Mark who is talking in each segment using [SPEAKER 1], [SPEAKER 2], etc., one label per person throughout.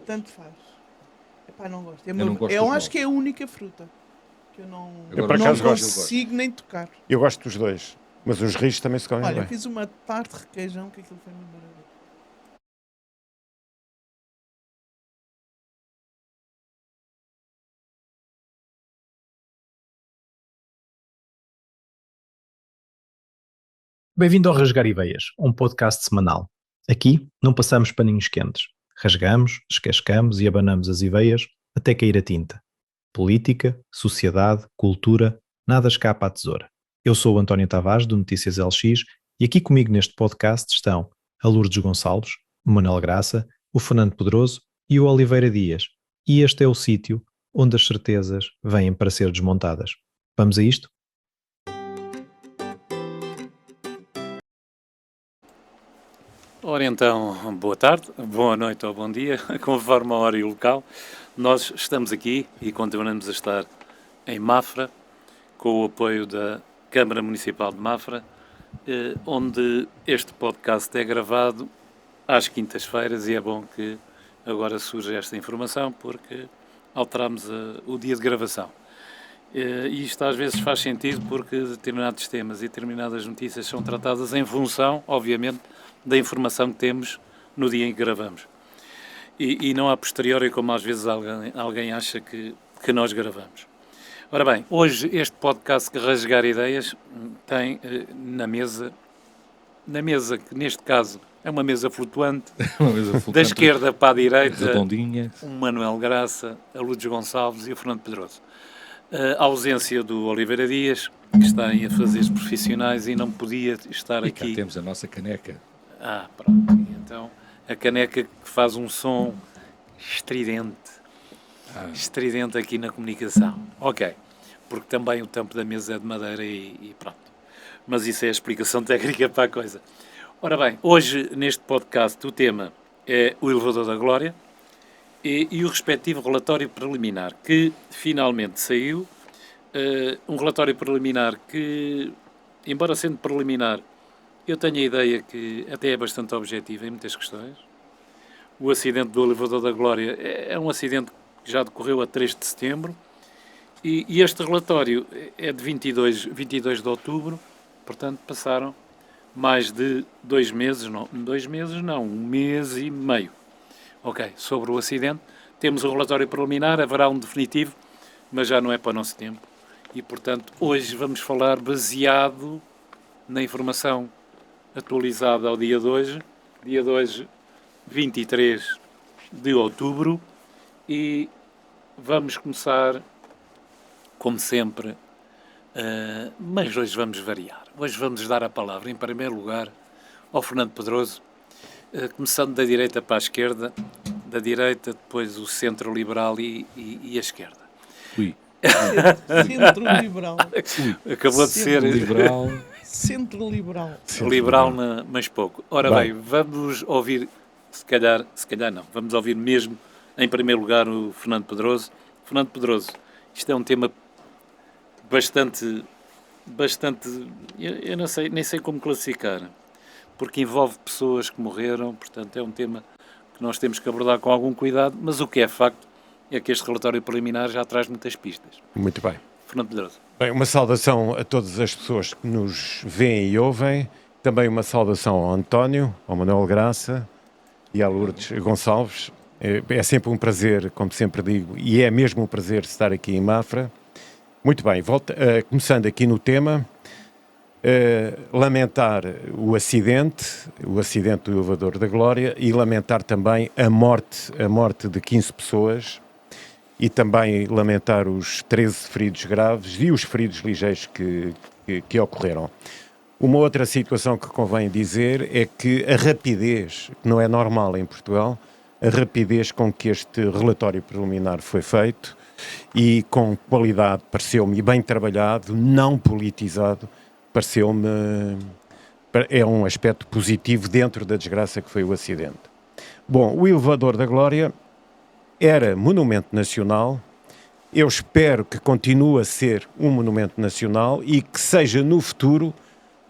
[SPEAKER 1] Tanto faz. Epá, não gosto.
[SPEAKER 2] Eu não gosto
[SPEAKER 1] Eu
[SPEAKER 2] dos
[SPEAKER 1] acho que é a única fruta que eu não,
[SPEAKER 2] Agora,
[SPEAKER 3] por
[SPEAKER 1] não
[SPEAKER 3] acaso gosto.
[SPEAKER 1] consigo nem tocar.
[SPEAKER 3] Eu gosto dos dois, mas os ricos também se comem
[SPEAKER 1] Olha, eu
[SPEAKER 3] bem.
[SPEAKER 1] fiz uma tarte de requeijão que aquilo foi muito maravilhoso.
[SPEAKER 4] Bem-vindo ao Rasgar Ideias, um podcast semanal. Aqui não passamos paninhos quentes. Rasgamos, descascamos e abanamos as ideias até cair a tinta. Política, sociedade, cultura, nada escapa à tesoura. Eu sou o António Tavares, do Notícias LX, e aqui comigo neste podcast estão a Lourdes Gonçalves, o Manuel Graça, o Fernando Pedroso e o Oliveira Dias. E este é o sítio onde as certezas vêm para ser desmontadas. Vamos a isto?
[SPEAKER 5] Ora então, boa tarde, boa noite ou bom dia, conforme a hora e o local. Nós estamos aqui e continuamos a estar em Mafra, com o apoio da Câmara Municipal de Mafra, onde este podcast é gravado às quintas-feiras e é bom que agora surja esta informação porque alterámos o dia de gravação. E isto às vezes faz sentido porque determinados temas e determinadas notícias são tratadas em função, obviamente, da informação que temos no dia em que gravamos. E não a posteriori, como às vezes alguém acha que nós gravamos. Ora bem, hoje este podcast que Rasgar Ideias tem na mesa que neste caso é uma mesa flutuante, da esquerda para a direita,
[SPEAKER 2] redondinha,
[SPEAKER 5] o Manuel Graça, a Lourdes Gonçalves e o Fernando Pedroso. A ausência do Oliveira Dias, que está em afazeres profissionais e não podia estar
[SPEAKER 2] e
[SPEAKER 5] aqui.
[SPEAKER 2] cá temos a nossa caneca.
[SPEAKER 5] Pronto. Então, a caneca que faz um som estridente. Estridente aqui na comunicação. Ok. Porque também o tampo da mesa é de madeira e pronto. Mas isso é a explicação técnica para a coisa. Ora bem, hoje neste podcast o tema é o Elevador da Glória e o respectivo relatório preliminar que finalmente saiu. Um relatório preliminar que, embora sendo preliminar, eu tenho a ideia que até é bastante objetivo em muitas questões. O acidente do Elevador da Glória é um acidente que já decorreu a 3 de setembro e este relatório é de 22 de outubro, portanto passaram mais de 2 meses, não, 2 meses não, 1 mês e meio. Ok, sobre o acidente, temos um relatório preliminar, haverá um definitivo, mas já não é para o nosso tempo. E, portanto, hoje vamos falar baseado na informação atualizada ao dia de hoje, 23 de outubro, e vamos começar, como sempre, mas hoje vamos variar. Hoje vamos dar a palavra, em primeiro lugar, ao Fernando Pedroso, começando da direita para a esquerda, da direita, depois o centro liberal e a esquerda.
[SPEAKER 2] Ui.
[SPEAKER 1] Centro liberal.
[SPEAKER 5] Acabou de ser
[SPEAKER 2] liberal.
[SPEAKER 1] Centro liberal.
[SPEAKER 5] liberal, mas pouco. Ora bem,
[SPEAKER 3] Bem.
[SPEAKER 5] vamos ouvir, se calhar não, vamos ouvir mesmo, em primeiro lugar, o Fernando Pedroso. Fernando Pedroso, isto é um tema bastante, eu não sei, nem sei como classificar, porque envolve pessoas que morreram, portanto é um tema que nós temos que abordar com algum cuidado, mas o que é facto é que este relatório preliminar já traz muitas pistas.
[SPEAKER 3] Muito bem.
[SPEAKER 5] Fernando Pedroso.
[SPEAKER 3] Bem, uma saudação a todas as pessoas que nos veem e ouvem. Também uma saudação ao António, ao Manuel Graça e à Lourdes Gonçalves. É sempre um prazer, como sempre digo, e é mesmo um prazer estar aqui em Mafra. Muito bem, começando aqui no tema, lamentar o acidente do Elevador da Glória e lamentar também a morte de 15 pessoas e também lamentar os 13 feridos graves e os feridos ligeiros que ocorreram. Uma outra situação que convém dizer é que a rapidez, que não é normal em Portugal, a rapidez com que este relatório preliminar foi feito e com qualidade, pareceu-me bem trabalhado, não politizado, pareceu-me, é um aspecto positivo dentro da desgraça que foi o acidente. Bom, o Elevador da Glória era monumento nacional. Eu espero que continue a ser um monumento nacional e que seja no futuro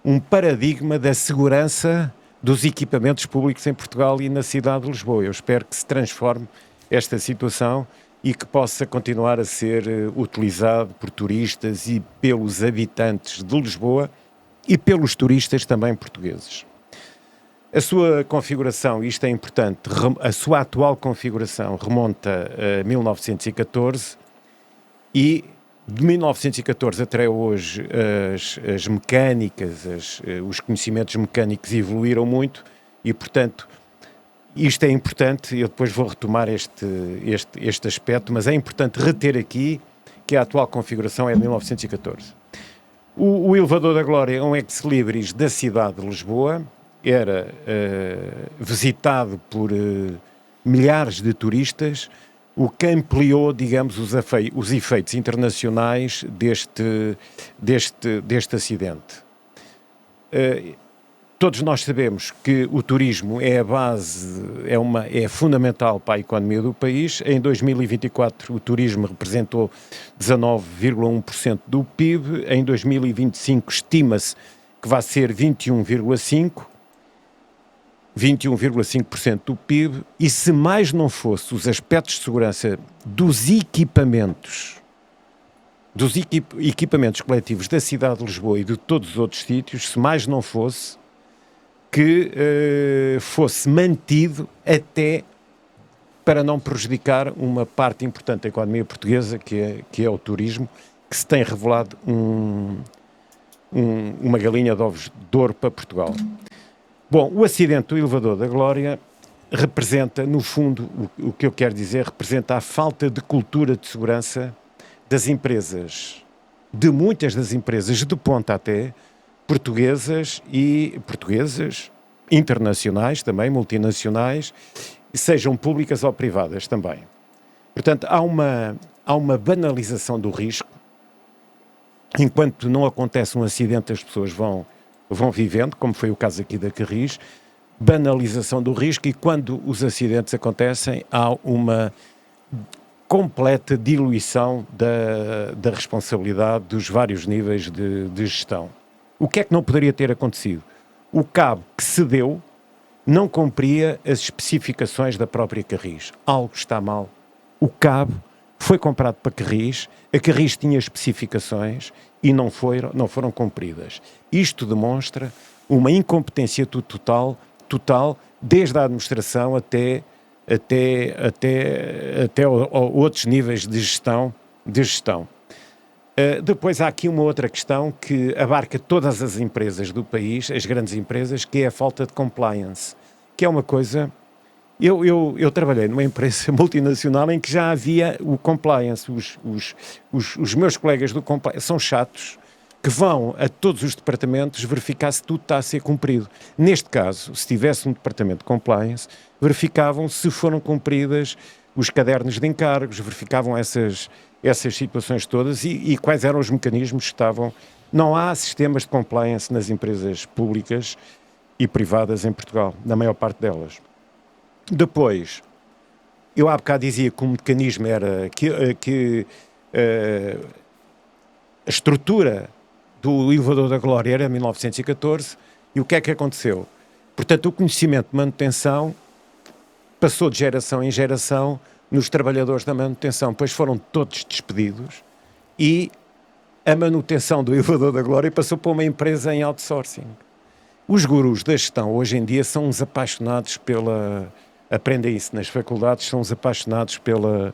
[SPEAKER 3] um paradigma da segurança dos equipamentos públicos em Portugal e na cidade de Lisboa. Eu espero que se transforme esta situação e que possa continuar a ser utilizado por turistas e pelos habitantes de Lisboa e pelos turistas também portugueses. A sua configuração, isto é importante, a sua atual configuração remonta a 1914 e de 1914 até hoje as mecânicas, os conhecimentos mecânicos evoluíram muito e, portanto, isto é importante. Eu depois vou retomar este aspecto, mas é importante reter aqui que a atual configuração é de 1914. O Elevador da Glória é um ex-libris da cidade de Lisboa, era visitado por milhares de turistas, o que ampliou, digamos, os efeitos internacionais deste acidente. Todos nós sabemos que o turismo é a base, é fundamental para a economia do país. Em 2024 o turismo representou 19,1% do PIB, em 2025 estima-se que vai ser 21,5% do PIB, e se mais não fosse os aspectos de segurança dos equipamentos coletivos da cidade de Lisboa e de todos os outros sítios, se mais não fosse que fosse mantido até para não prejudicar uma parte importante da economia portuguesa, que é o turismo, que se tem revelado uma galinha de ovos de ouro para Portugal. Bom, o acidente do Elevador da Glória representa, no fundo, o que eu quero dizer, representa a falta de cultura de segurança das empresas, de muitas das empresas de ponta até, portuguesas, internacionais também, multinacionais, sejam públicas ou privadas também. Portanto, há uma banalização do risco. Enquanto não acontece um acidente, as pessoas vão vivendo, como foi o caso aqui da Carris, banalização do risco, e quando os acidentes acontecem, há uma completa diluição da responsabilidade dos vários níveis de gestão. O que é que não poderia ter acontecido? O cabo que cedeu não cumpria as especificações da própria Carris. Algo está mal. O cabo foi comprado para Carris, a Carris tinha especificações e não foram cumpridas. Isto demonstra uma incompetência total, desde a administração até outros níveis de gestão. Depois há aqui uma outra questão que abarca todas as empresas do país, as grandes empresas, que é a falta de compliance, que é uma coisa... Eu trabalhei numa empresa multinacional em que já havia o compliance. Os meus colegas do compliance são chatos, que vão a todos os departamentos verificar se tudo está a ser cumprido. Neste caso, se tivesse um departamento de compliance, verificavam se foram cumpridas os cadernos de encargos, verificavam essas situações todas e quais eram os mecanismos que estavam. Não há sistemas de compliance nas empresas públicas e privadas em Portugal, na maior parte delas. Depois, eu há bocado dizia que o mecanismo era que a estrutura do Elevador da Glória era 1914, e o que é que aconteceu? Portanto, o conhecimento de manutenção passou de geração em geração nos trabalhadores da manutenção, pois foram todos despedidos e a manutenção do Elevador da Glória passou para uma empresa em outsourcing. Os gurus da gestão hoje em dia são uns apaixonados aprendem isso nas faculdades, são uns apaixonados pelo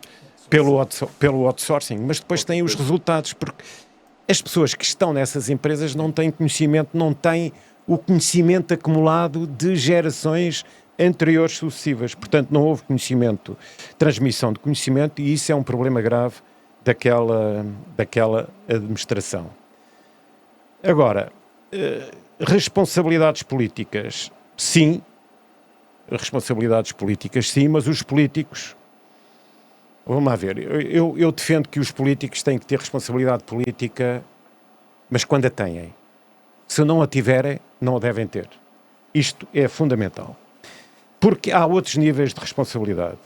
[SPEAKER 3] outsourcing, mas depois têm os resultados, porque as pessoas que estão nessas empresas não têm conhecimento, não têm o conhecimento acumulado de gerações anteriores sucessivas. Portanto, não houve conhecimento, transmissão de conhecimento, e isso é um problema grave daquela administração. Agora, responsabilidades políticas, sim, mas os políticos... Vamos lá ver, eu defendo que os políticos têm que ter responsabilidade política, mas quando a têm. Se não a tiverem, não a devem ter. Isto é fundamental. Porque há outros níveis de responsabilidade.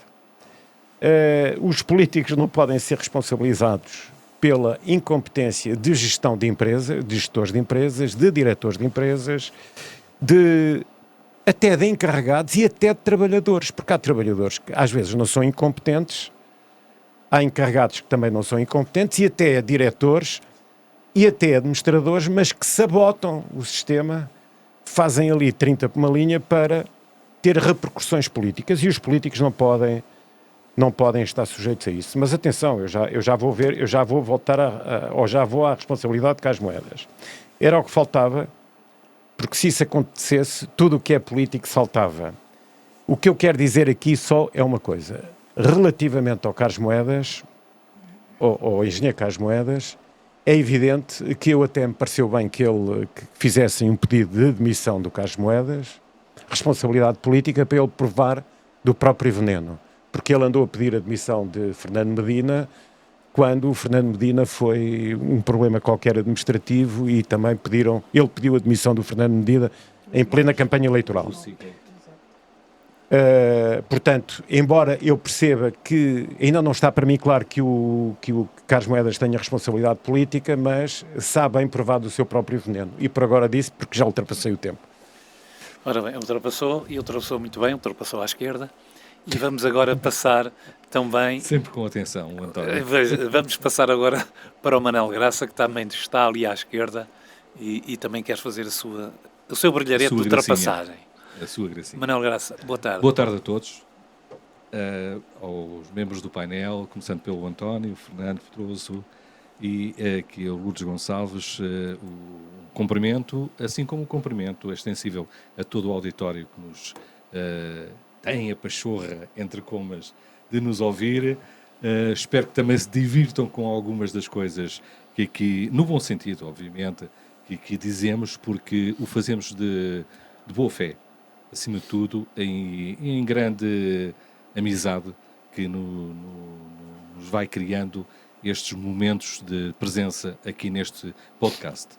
[SPEAKER 3] Os políticos não podem ser responsabilizados pela incompetência de gestão de empresa, de gestores de empresas, de diretores de empresas, de até de encarregados e até de trabalhadores, porque há trabalhadores que às vezes não são incompetentes, há encarregados que também não são incompetentes e até diretores e até administradores, mas que sabotam o sistema, fazem ali 30 por uma linha para ter repercussões políticas, e os políticos não podem estar sujeitos a isso. Mas atenção, eu já vou voltar ou já vou à responsabilidade de Carlos Moedas. Era o que faltava, porque se isso acontecesse, tudo o que é político saltava. O que eu quero dizer aqui só é uma coisa. Relativamente ao Carlos Moedas, ou ao engenheiro Carlos Moedas, é evidente que eu até me pareceu bem que fizessem um pedido de demissão do Carlos Moedas, responsabilidade política, para ele provar do próprio veneno. Porque ele andou a pedir a demissão de Fernando Medina quando o Fernando Medina foi um problema qualquer administrativo, e também ele pediu a demissão do Fernando Medina em plena campanha eleitoral. Portanto, embora eu perceba que ainda não está para mim claro que o Carlos Moedas tenha responsabilidade política, mas sabe bem provar do seu próprio veneno. E por agora disse, porque já ultrapassei o tempo.
[SPEAKER 5] Ora bem, ultrapassou muito bem, ultrapassou à esquerda. E vamos agora passar também...
[SPEAKER 2] Sempre com atenção, António.
[SPEAKER 5] Vamos passar agora para o Manel Graça, que também está ali à esquerda e também quer fazer o seu brilharete de ultrapassagem.
[SPEAKER 2] A sua gracinha.
[SPEAKER 5] Manel Graça, boa tarde.
[SPEAKER 2] Boa tarde a todos, aos membros do painel, começando pelo António, Fernando Pedroso e aqui o Lourdes Gonçalves, o cumprimento, assim como o cumprimento extensível a todo o auditório que nos tem a pachorra, entre comas, de nos ouvir. Espero que também se divirtam com algumas das coisas que aqui, no bom sentido, obviamente, que aqui dizemos, porque o fazemos de boa fé, acima de tudo, em grande amizade que nos vai criando estes momentos de presença aqui neste podcast.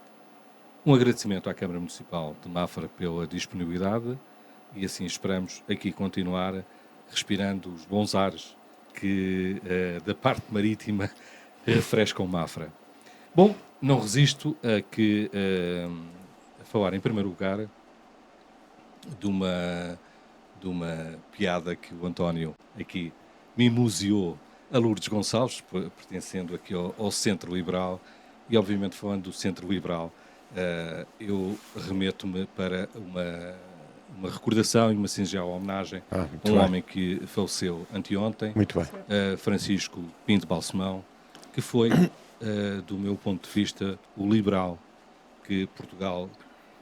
[SPEAKER 2] Um agradecimento à Câmara Municipal de Mafra pela disponibilidade, e assim esperamos aqui continuar respirando os bons ares que da parte marítima refrescam Mafra. Bom, não resisto a falar em primeiro lugar de uma piada que o António aqui mimoseou a Lourdes Gonçalves, pertencendo aqui ao Centro Liberal, e obviamente falando do Centro Liberal, eu remeto-me para uma recordação e uma singela homenagem a um homem que faleceu anteontem, Francisco Pinto Balsemão, que foi, do meu ponto de vista, o liberal que Portugal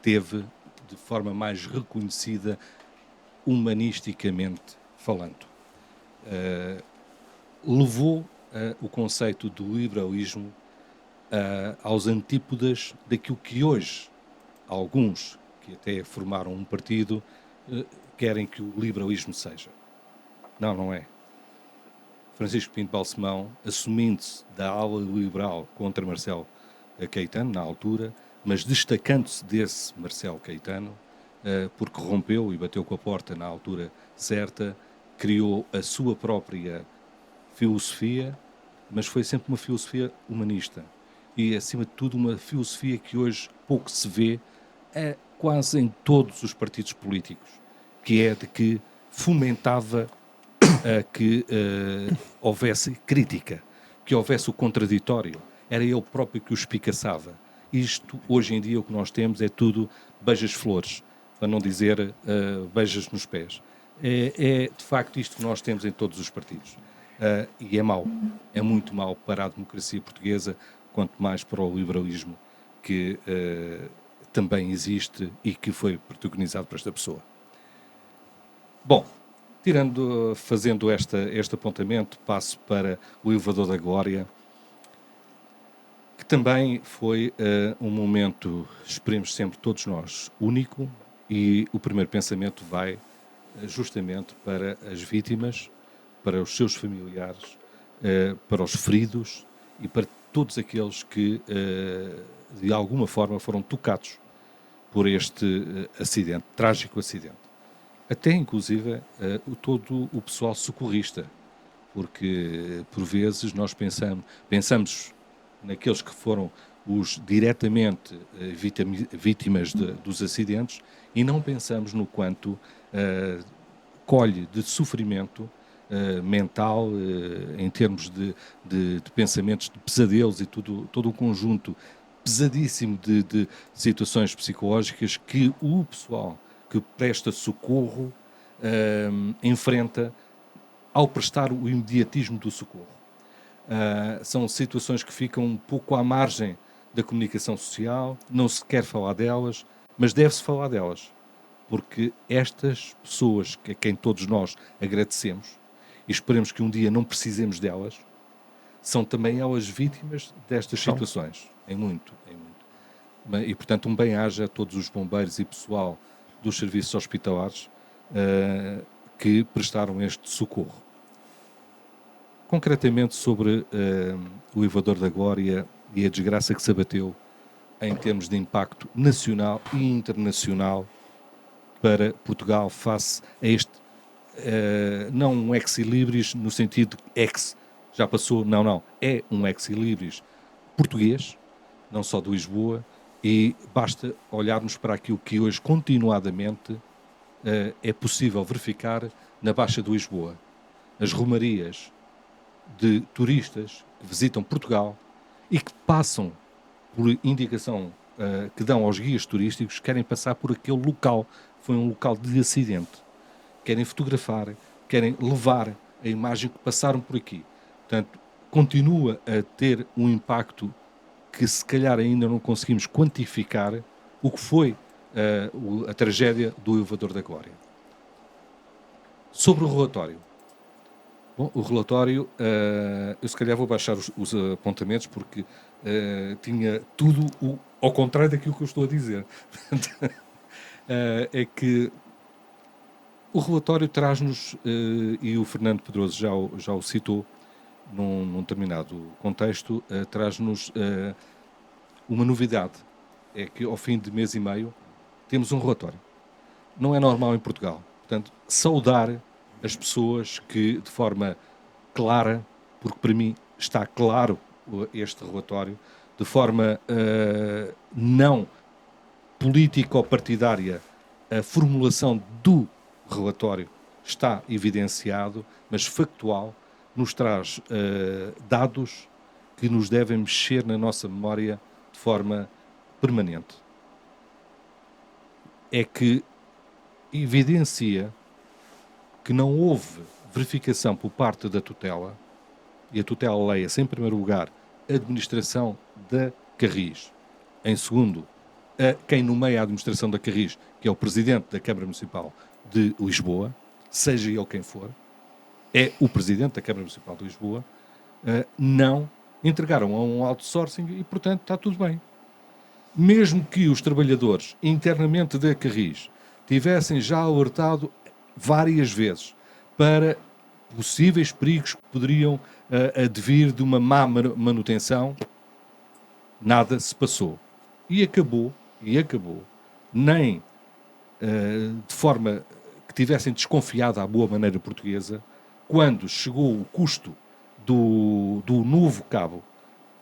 [SPEAKER 2] teve de forma mais reconhecida, humanisticamente falando. Levou o conceito do liberalismo aos antípodas daquilo que hoje alguns, que até formaram um partido, querem que o liberalismo seja. Não é. Francisco Pinto Balsemão, assumindo-se da ala liberal contra Marcelo Caetano, na altura, mas destacando-se desse Marcelo Caetano, porque rompeu e bateu com a porta na altura certa, criou a sua própria filosofia, mas foi sempre uma filosofia humanista. E, acima de tudo, uma filosofia que hoje pouco se vê, quase em todos os partidos políticos, que é de que fomentava que houvesse crítica, que houvesse o contraditório. Era ele próprio que o espicaçava. Isto, hoje em dia, o que nós temos é tudo beijas-flores, para não dizer beijas nos pés. É de facto isto que nós temos em todos os partidos. E é mau, é muito mau para a democracia portuguesa, quanto mais para o liberalismo que também existe e que foi protagonizado por esta pessoa. Bom, fazendo este apontamento, passo para o Elevador da Glória, que também foi um momento, esperemos sempre todos nós, único, e o primeiro pensamento vai justamente para as vítimas, para os seus familiares, para os feridos e para todos aqueles que, de alguma forma, foram tocados por este acidente, trágico acidente. Até, inclusive, todo o pessoal socorrista, porque, por vezes, nós pensamos naqueles que foram os diretamente vítimas dos acidentes e não pensamos no quanto colhe de sofrimento mental, em termos de pensamentos, de pesadelos e todo um conjunto pesadíssimo de situações psicológicas que o pessoal que presta socorro enfrenta ao prestar o imediatismo do socorro. São situações que ficam um pouco à margem da comunicação social, não se quer falar delas, mas deve-se falar delas, porque estas pessoas, a quem todos nós agradecemos, e esperemos que um dia não precisemos delas, são também elas vítimas destas situações, em muito. E, portanto, um bem-aja a todos os bombeiros e pessoal dos serviços hospitalares que prestaram este socorro. Concretamente sobre o elevador da Glória e a desgraça que se abateu em termos de impacto nacional e internacional para Portugal face a este, não um ex-libris no sentido ex, já passou, não, é um ex-libris português, não só de Lisboa, e basta olharmos para aquilo que hoje continuadamente é possível verificar na Baixa de Lisboa. As romarias de turistas que visitam Portugal e que passam por indicação que dão aos guias turísticos, querem passar por aquele local, foi um local de acidente. Querem fotografar, querem levar a imagem que passaram por aqui. Portanto, continua a ter um impacto que se calhar ainda não conseguimos quantificar o que foi a tragédia do elevador da Glória. Sobre o relatório. Bom, o relatório, eu se calhar vou baixar os apontamentos porque tinha tudo ao contrário daquilo que eu estou a dizer. É que o relatório traz-nos, e o Fernando Pedroso já o citou num determinado contexto, traz-nos uma novidade. É que ao fim de mês e meio temos um relatório. Não é normal em Portugal. Portanto, saudar as pessoas que, de forma clara, porque para mim está claro este relatório, de forma não político-partidária, a formulação do relatório está evidenciado, mas factual, nos traz dados que nos devem mexer na nossa memória de forma permanente. É que evidencia que não houve verificação por parte da tutela, e a tutela leia-se, em primeiro lugar, a administração da Carris. Em segundo, quem nomeia a administração da Carris, que é o presidente da Câmara Municipal de Lisboa, seja ele quem for, é o presidente da Câmara Municipal de Lisboa, não entregaram a um outsourcing e, portanto, está tudo bem. Mesmo que os trabalhadores internamente da Carris tivessem já alertado várias vezes para possíveis perigos que poderiam advir de uma má manutenção, nada se passou. E acabou, nem de forma que tivessem desconfiado à boa maneira portuguesa, quando chegou o custo do novo cabo,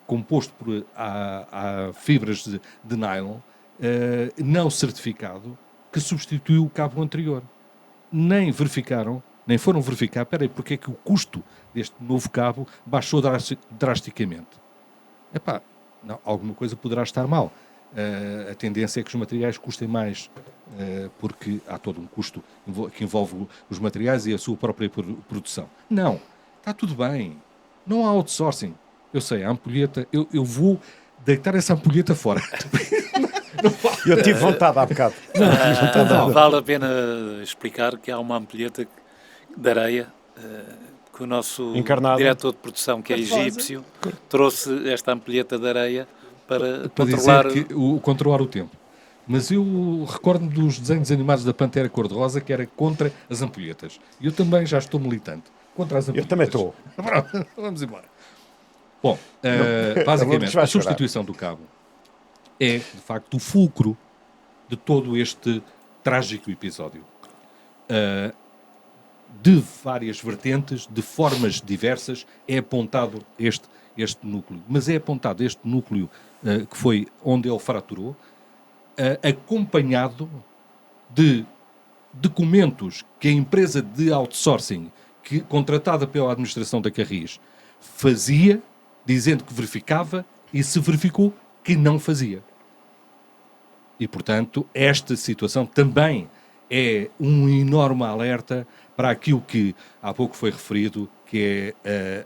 [SPEAKER 2] composto por fibras de nylon, não certificado, que substituiu o cabo anterior. Nem foram verificar, porque é que o custo deste novo cabo baixou drasticamente. Não, alguma coisa poderá estar mal. A tendência é que os materiais custem mais, porque há todo um custo que envolve os materiais e a sua própria produção. Não, está tudo bem. Não há outsourcing. Eu sei, a ampulheta, eu vou deitar essa ampulheta fora.
[SPEAKER 3] Eu tive vontade há bocado.
[SPEAKER 5] Vale a pena explicar que há uma ampulheta de areia que o nosso diretor de produção, que é egípcio, trouxe esta ampulheta de areia para
[SPEAKER 2] controlar o tempo. Mas eu recordo-me dos desenhos animados da Pantera Cor-de-Rosa, que era contra as ampulhetas. E eu também já estou militante contra as ampulhetas.
[SPEAKER 3] Eu também estou.
[SPEAKER 2] Vamos embora. Bom, basicamente, a substituição do cabo é, de facto, o fulcro de todo este trágico episódio. de várias vertentes, de formas diversas, é apontado este núcleo. Mas é apontado este núcleo que foi onde ele fraturou, acompanhado de documentos que a empresa de outsourcing, contratada pela administração da Carris, fazia, dizendo que verificava, e se verificou que não fazia. E, portanto, esta situação também é um enorme alerta para aquilo que há pouco foi referido, que é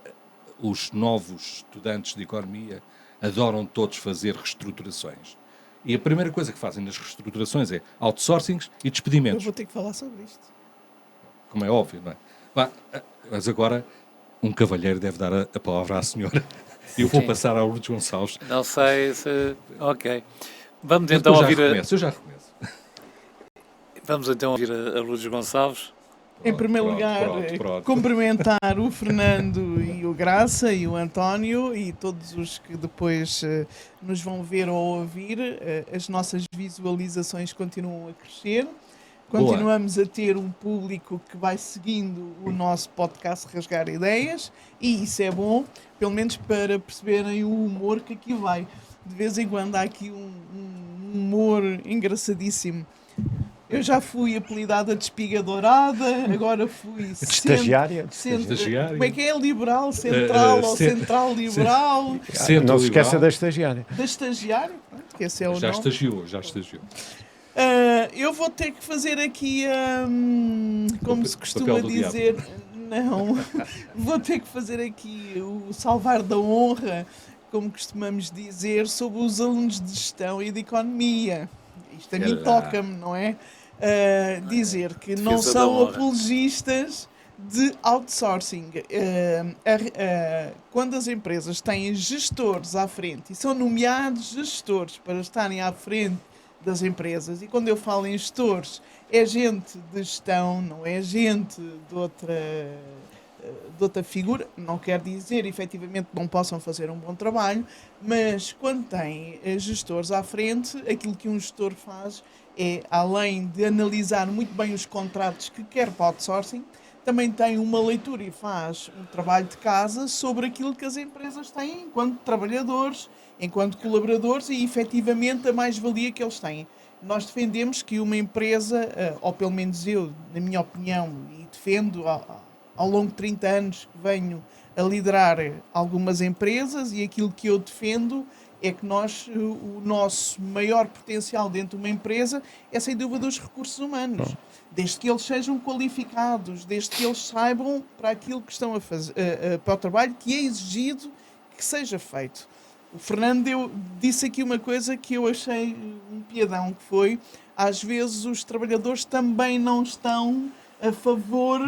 [SPEAKER 2] os novos estudantes de economia adoram todos fazer reestruturações. E a primeira coisa que fazem nas reestruturações é outsourcings e
[SPEAKER 1] Eu
[SPEAKER 2] despedimentos,
[SPEAKER 1] vou ter que falar sobre isto.
[SPEAKER 2] como é óbvio, não é? Mas agora um cavalheiro deve dar a palavra à senhora. Eu vou
[SPEAKER 5] Sim.
[SPEAKER 2] passar ao Lourdes Gonçalves.
[SPEAKER 5] Não sei se... Ok. Vamos
[SPEAKER 2] Mas
[SPEAKER 5] então
[SPEAKER 2] eu já
[SPEAKER 5] ouvir
[SPEAKER 2] recomeço, eu já recomeço.
[SPEAKER 5] Vamos então ouvir a Lourdes Gonçalves.
[SPEAKER 1] Em primeiro
[SPEAKER 2] Pronto,
[SPEAKER 1] lugar,
[SPEAKER 2] pronto.
[SPEAKER 1] cumprimentar o Fernando e o Graça e o António e todos os que depois nos vão ver ou ouvir. As nossas visualizações continuam a crescer. Continuamos a ter um público que vai seguindo o nosso podcast Rasgar Ideias e isso é bom, pelo menos para perceberem o humor que aqui vai. De vez em quando há aqui um humor engraçadíssimo. Eu já fui apelidada de espiga dourada, agora fui
[SPEAKER 3] Estagiária?
[SPEAKER 2] Estagiária.
[SPEAKER 1] Como é que é? Liberal, central ou central liberal?
[SPEAKER 3] Não se esqueça da estagiária.
[SPEAKER 1] Da estagiária? Pronto, que esse é o
[SPEAKER 2] Já
[SPEAKER 1] nome.
[SPEAKER 2] estagiou.
[SPEAKER 1] Eu vou ter que fazer aqui, como se costuma
[SPEAKER 2] papel do
[SPEAKER 1] dizer, não, vou ter que fazer aqui o salvar da honra, como costumamos dizer, sobre os alunos de gestão e de economia. Isto a mim toca-me, não é? Dizer que não
[SPEAKER 5] Defesa da
[SPEAKER 1] são
[SPEAKER 5] honra.
[SPEAKER 1] apologistas de outsourcing. Quando as empresas têm gestores à frente e são nomeados gestores para estarem à frente das empresas, e quando eu falo em gestores, é gente de gestão, não é gente de outra figura, não quer dizer efetivamente que não possam fazer um bom trabalho, mas quando tem gestores à frente, aquilo que um gestor faz é, além de analisar muito bem os contratos que quer para outsourcing, também tem uma leitura e faz um trabalho de casa sobre aquilo que as empresas têm enquanto trabalhadores, enquanto colaboradores e efetivamente a mais-valia que eles têm. Nós defendemos que uma empresa, ou pelo menos eu, na minha opinião, e defendo ao longo de 30 anos que venho a liderar algumas empresas, e aquilo que eu defendo é que o nosso maior potencial dentro de uma empresa é sem dúvida os recursos humanos. Desde que eles sejam qualificados, desde que eles saibam para aquilo que estão a fazer, para o trabalho que é exigido que seja feito. O Fernando disse aqui uma coisa que eu achei um piadão, que foi, às vezes os trabalhadores também não estão a favor,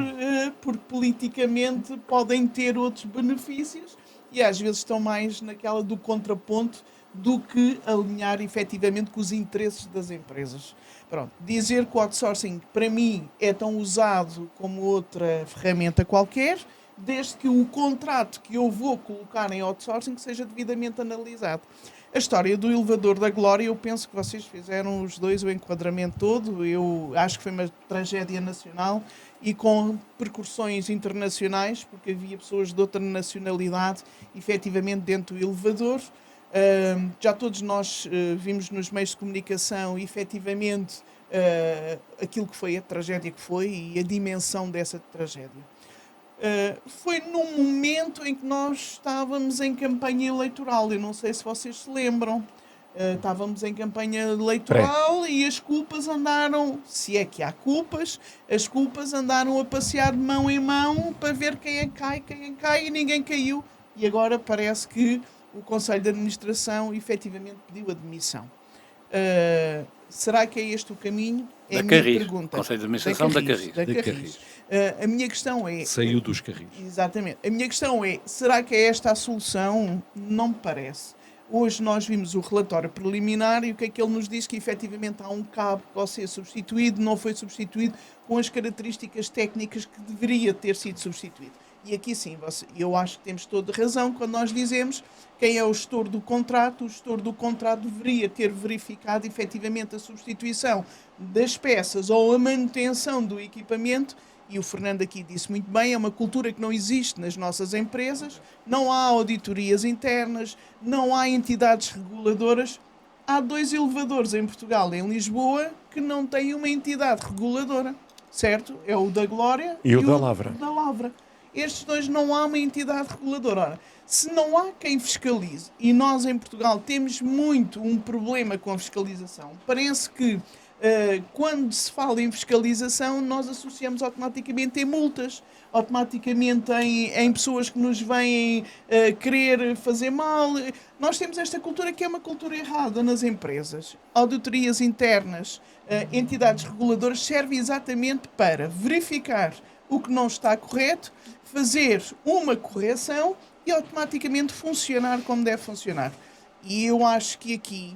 [SPEAKER 1] porque politicamente podem ter outros benefícios e às vezes estão mais naquela do contraponto do que alinhar efetivamente com os interesses das empresas. Pronto, dizer que o outsourcing para mim é tão usado como outra ferramenta qualquer, desde que o contrato que eu vou colocar em outsourcing seja devidamente analisado. A história do elevador da Glória, eu penso que vocês fizeram os dois o enquadramento todo, eu acho que foi uma tragédia nacional e com percussões internacionais, porque havia pessoas de outra nacionalidade efetivamente dentro do elevador. Já todos nós vimos nos meios de comunicação efetivamente aquilo que foi a tragédia que foi e a dimensão dessa tragédia. Foi num momento em que nós estávamos em campanha eleitoral, eu não sei se vocês se lembram, estávamos em campanha eleitoral e as culpas andaram, se é que há culpas, as culpas andaram a passear de mão em mão para ver quem é que cai e ninguém caiu, e agora parece que o Conselho de Administração efetivamente pediu admissão. Será que é este o caminho? É
[SPEAKER 5] Da
[SPEAKER 1] a minha
[SPEAKER 5] Carris.
[SPEAKER 1] pergunta.
[SPEAKER 5] Conselho de Administração da Carris.
[SPEAKER 1] Da
[SPEAKER 2] Da
[SPEAKER 1] Carris.
[SPEAKER 2] Carris.
[SPEAKER 1] A minha questão é...
[SPEAKER 2] Saiu dos carris.
[SPEAKER 1] Exatamente. A minha questão é, será que é esta a solução? Não me parece. Hoje nós vimos o relatório preliminar e o que é que ele nos diz? Que efetivamente há um cabo que ao ser substituído, não foi substituído com as características técnicas que deveria ter sido substituído. E aqui sim, eu acho que temos toda razão quando nós dizemos quem é o gestor do contrato deveria ter verificado efetivamente a substituição das peças ou a manutenção do equipamento e o Fernando aqui disse muito bem, é uma cultura que não existe nas nossas empresas, não há auditorias internas, não há entidades reguladoras. Há 2 elevadores em Portugal, em Lisboa, que não têm uma entidade reguladora, certo? É o da Glória
[SPEAKER 3] E o da Lavra.
[SPEAKER 1] da Lavra. Estes 2 não há uma entidade reguladora. Ora, se não há quem fiscalize, e nós em Portugal temos muito um problema com a fiscalização, parece que quando se fala em fiscalização, nós associamos automaticamente em multas, automaticamente em pessoas que nos vêm querer fazer mal. Nós temos esta cultura que é uma cultura errada nas empresas. Auditorias internas, entidades reguladoras servem exatamente para verificar o que não está correto, fazer uma correção e automaticamente funcionar como deve funcionar. E eu acho que aqui,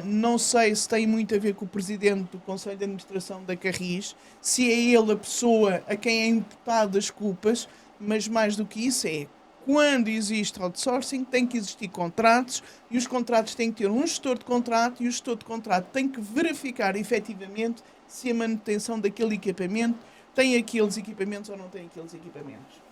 [SPEAKER 1] não sei se tem muito a ver com o presidente do Conselho de Administração da Carris, se é ele a pessoa a quem é imputado as culpas, mas mais do que isso é, quando existe outsourcing, tem que existir contratos e os contratos têm que ter um gestor de contrato e o gestor de contrato tem que verificar efetivamente se a manutenção daquele equipamento tem aqueles equipamentos ou não tem aqueles equipamentos.